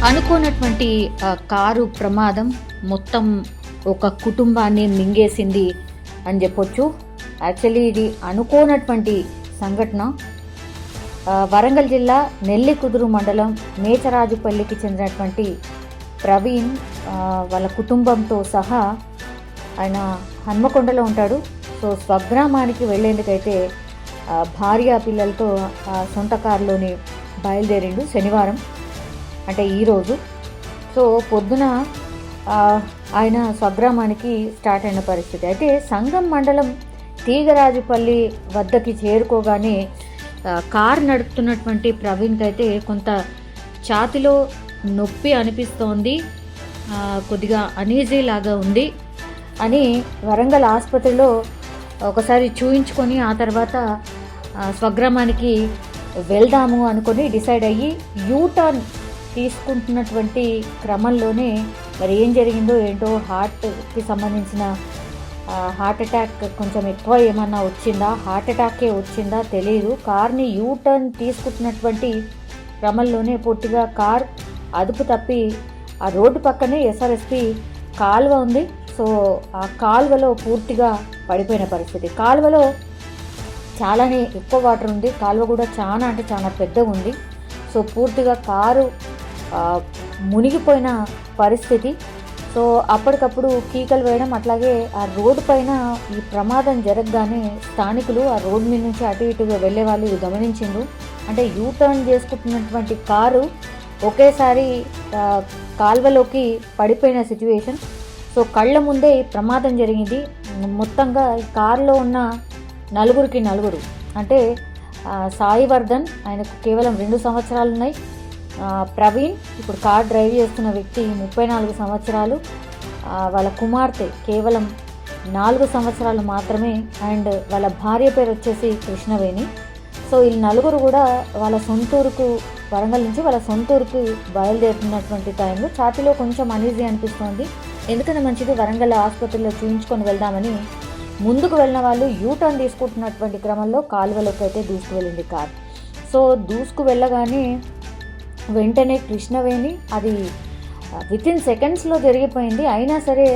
అనుకోనటువంటి car ప్రమాదం మొత్తం ఒక కుటుంబాన్ని మింగేసింది అని చెప్పొచ్చు. యాక్చువల్లీ ఇది అనుకోనటువంటి సంఘటన. వరంగల్ జిల్లా నెల్లికుదురు మండలం మేచరాజుపల్లికి చెందినటువంటి ప్రవీణ్ వాళ్ళ కుటుంబంతో సహా ఆయన హన్మకొండలో ఉంటాడు. సో స్వగ్రామానికి వెళ్ళేందుకైతే భార్య పిల్లలతో సొంత కారులోని బయలుదేరిండు శనివారం, అంటే ఈరోజు. సో పొద్దున ఆయన స్వగ్రామానికి స్టార్ట్ అయిన పరిస్థితి. అయితే సంగం మండలం తీగరాజుపల్లి వద్దకి చేరుకోగానే కారు నడుపుతున్నటువంటి ప్రవీణ్కి అయితే కొంత ఛాతిలో నొప్పి అనిపిస్తోంది, కొద్దిగా అనీజీ లాగా ఉంది అని వరంగల్ ఆసుపత్రిలో ఒకసారి చూయించుకొని ఆ తర్వాత స్వగ్రామానికి వెళ్దాము అనుకొని డిసైడ్ అయ్యి యూటర్న్ తీసుకుంటున్నటువంటి క్రమంలోనే మరి ఏం జరిగిందో ఏంటో, హార్ట్కి సంబంధించిన హార్ట్ అటాక్ కొంచెం ఎక్కువ ఏమన్నా వచ్చిందా, హార్ట్ అటాకే వచ్చిందా తెలియదు. కార్ని యూటర్న్ తీసుకుంటున్నటువంటి క్రమంలోనే పూర్తిగా కార్ అదుపు తప్పి ఆ రోడ్డు పక్కనే ఎస్ఆర్ఎస్పి కాలువ ఉంది. సో ఆ కాలువలో పూర్తిగా పడిపోయిన పరిస్థితి. కాలువలో చాలానే ఎక్కువ వాటర్ ఉంది, కాలువ కూడా చాలా అంటే చాలా పెద్దగా ఉంది. సో పూర్తిగా కారు మునిగిపోయిన పరిస్థితి. సో అప్పటికప్పుడు కీకలు వేయడం, అట్లాగే ఆ రోడ్డు పైన ఈ ప్రమాదం జరగగానే స్థానికులు ఆ రోడ్డు మీద నుంచి అటు ఇటుగా వెళ్ళే వాళ్ళు ఇది గమనించిండ్రు. అంటే యూటర్న్ చేసుకుంటున్నటువంటి కారు ఒకేసారి కాల్వలోకి పడిపోయిన సిచ్యువేషన్. సో కళ్ళ ముందే ప్రమాదం జరిగింది. మొత్తంగా ఈ కారులో ఉన్న నలుగురు అంటే సాయివర్ధన్, ఆయనకు కేవలం 2 సంవత్సరాలు ఉన్నాయి. ప్రవీణ్ ఇప్పుడు కార్ డ్రైవ్ చేస్తున్న వ్యక్తి 34 సంవత్సరాలు, వాళ్ళ కుమార్తె కేవలం 4 సంవత్సరాలు మాత్రమే, అండ్ వాళ్ళ భార్య పేరు వచ్చేసి కృష్ణవేణి. సో వీళ్ళు నలుగురు కూడా వాళ్ళ సొంతూరుకు, వరంగల్ నుంచి వాళ్ళ సొంతూరుకు బయలుదేరుతున్నటువంటి టైంలో ఛాతీలో కొంచెం అనీజీ అనిపిస్తోంది. ఎందుకన్నా మంచిది వరంగల్ ఆసుపత్రిలో చూయించుకొని వెళ్దామని ముందుకు వెళ్ళిన వాళ్ళు యూటర్న్ తీసుకుంటున్నటువంటి క్రమంలో కాలువలోకి అయితే దూసుకు వెళ్ళింది కార్. సో దూసుకు వెళ్ళగానే వెంటనే కృష్ణవేణి, అది వితిన్ సెకండ్స్లో జరిగిపోయింది. అయినా సరే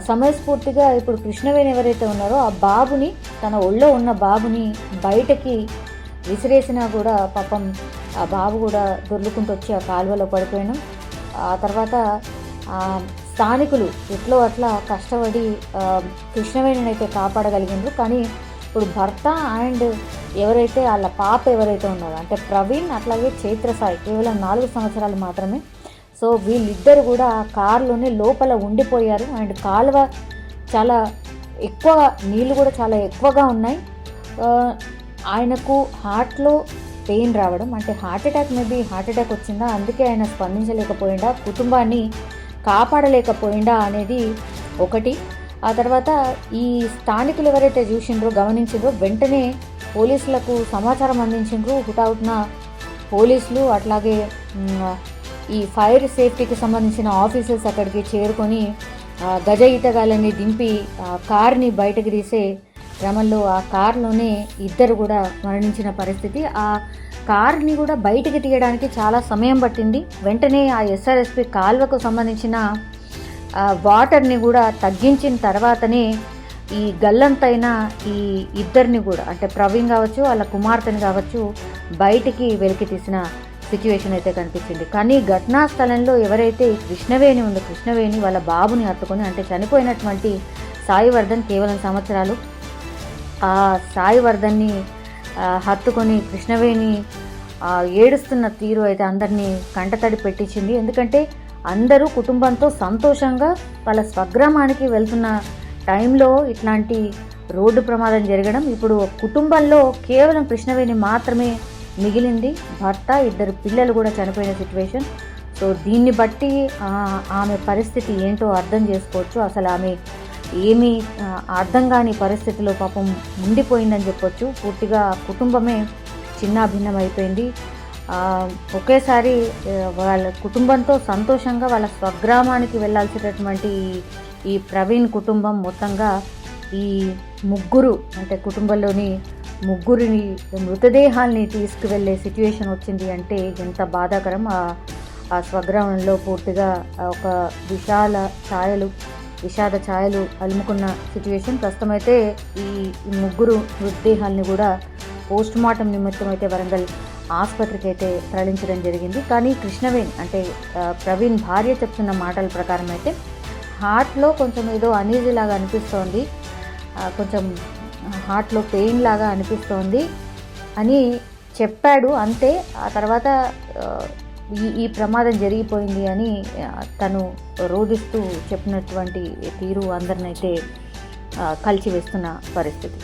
సమయస్ఫూర్తిగా ఇప్పుడు కృష్ణవేణి ఎవరైతే ఉన్నారో ఆ బాబుని, తన ఒళ్ళో ఉన్న బాబుని బయటకి విసిరేసినా కూడా పాపం ఆ బాబు కూడా దొర్లుకుంటూ వచ్చి ఆ కాలువలో పడిపోయాను. ఆ తర్వాత స్థానికులు ఎట్లో అట్లా కష్టపడి కృష్ణవేణిని అయితే కాపాడగలిగిండ్రు. కానీ ఇప్పుడు భర్త అండ్ ఎవరైతే వాళ్ళ పాప ఎవరైతే ఉన్నారో అంటే ప్రవీణ్ అట్లాగే చైత్రసాయి కేవలం 4 సంవత్సరాలు మాత్రమే. సో వీళ్ళిద్దరు కూడా ఆ కారులోనే లోపల ఉండిపోయారు. అండ్ కాలువ చాలా ఎక్కువ, నీళ్ళు కూడా చాలా ఎక్కువగా ఉన్నాయి. ఆయనకు హార్ట్లో పెయిన్ రావడం, అంటే హార్ట్ అటాక్ వచ్చిందా, అందుకే ఆయన స్పందించలేకపోయిందా, కుటుంబాన్ని కాపాడలేకపోయిందా అనేది ఒకటి. ఆ తర్వాత ఈ స్థానికులు ఎవరైతే చూసిండ్రో, గమనించిండ్రో, వెంటనే పోలీసులకు సమాచారం అందించిండ్రు. హుటాహుటిన పోలీసులు అట్లాగే ఈ ఫైర్ సేఫ్టీకి సంబంధించిన ఆఫీసర్స్ అక్కడికి చేరుకొని గజ ఈతగాళ్ళని దింపి కార్ని బయటకు తీసే క్రమంలో ఆ కార్లోనే ఇద్దరు కూడా మరణించిన పరిస్థితి. ఆ కార్ని కూడా బయటికి తీయడానికి చాలా సమయం పట్టింది. వెంటనే ఆ ఎస్ఆర్ఎస్పి కాల్వకు సంబంధించిన వాటర్ని కూడా తగ్గించిన తర్వాతనే ఈ గల్లంతైన ఈ ఇద్దరిని కూడా, అంటే ప్రవీణ్ కావచ్చు, వాళ్ళ కుమార్తెని కావచ్చు, బయటికి వెలికి తీసిన సిచ్యువేషన్ అయితే కనిపించింది. కానీ ఘటనా స్థలంలో ఎవరైతే కృష్ణవేణి ఉందో, కృష్ణవేణి వాళ్ళ బాబుని హత్తుకొని, అంటే చనిపోయినటువంటి సాయివర్ధన్ కేవలం సంవత్సరాలు, ఆ సాయివర్ధన్ని హత్తుకొని కృష్ణవేణి ఏడుస్తున్న తీరు అయితే అందరినీ కంటతడి పెట్టించింది. ఎందుకంటే అందరూ కుటుంబంతో సంతోషంగా వాళ్ళ స్వగ్రామానికి వెళ్తున్న టైంలో ఇట్లాంటి రోడ్డు ప్రమాదం జరగడం, ఇప్పుడు కుటుంబంలో కేవలం కృష్ణవేణి మాత్రమే మిగిలింది, భర్త, 2 పిల్లలు కూడా చనిపోయిన సిచ్యువేషన్. సో దీన్ని బట్టి ఆమె పరిస్థితి ఏంటో అర్థం చేసుకోవచ్చు. అసలు ఆమె ఏమీ అర్థం కాని పరిస్థితిలో పాపం ఉండిపోయిందని చెప్పొచ్చు. పూర్తిగా కుటుంబమే చిన్నాభిన్నం అయిపోయింది. ఒకేసారి వాళ్ళ కుటుంబంతో సంతోషంగా వాళ్ళ స్వగ్రామానికి వెళ్ళాల్సినటువంటి ఈ ప్రవీణ్ కుటుంబం మొత్తంగా ఈ ముగ్గురు, అంటే కుటుంబంలోని ముగ్గురిని మృతదేహాల్ని తీసుకువెళ్ళే సిచ్యువేషన్ వచ్చింది అంటే ఎంత బాధాకరం. ఆ స్వగ్రామంలో పూర్తిగా ఒక విషాద ఛాయలు అలుముకున్న సిచ్యువేషన్. ప్రస్తుతం అయితే ఈ ముగ్గురు మృతదేహాలని కూడా పోస్ట్ మార్టం నిమిత్తం అయితే వరంగల్ ఆసుపత్రికి అయితే తరలించడం జరిగింది. కానీ కృష్ణవేణి అంటే ప్రవీణ్ భార్య చెప్తున్న మాటల ప్రకారం అయితే హార్ట్లో కొంచెం ఏదో అనీజీ లాగా అనిపిస్తోంది, కొంచెం హార్ట్లో పెయిన్ లాగా అనిపిస్తోంది అని చెప్పాడు. అంతే, ఆ తర్వాత ఈ ప్రమాదం జరిగిపోయింది అని తను రోధిస్తూ చెప్పినటువంటి తీరు అందరినైతే కలిచివేస్తున్న పరిస్థితి.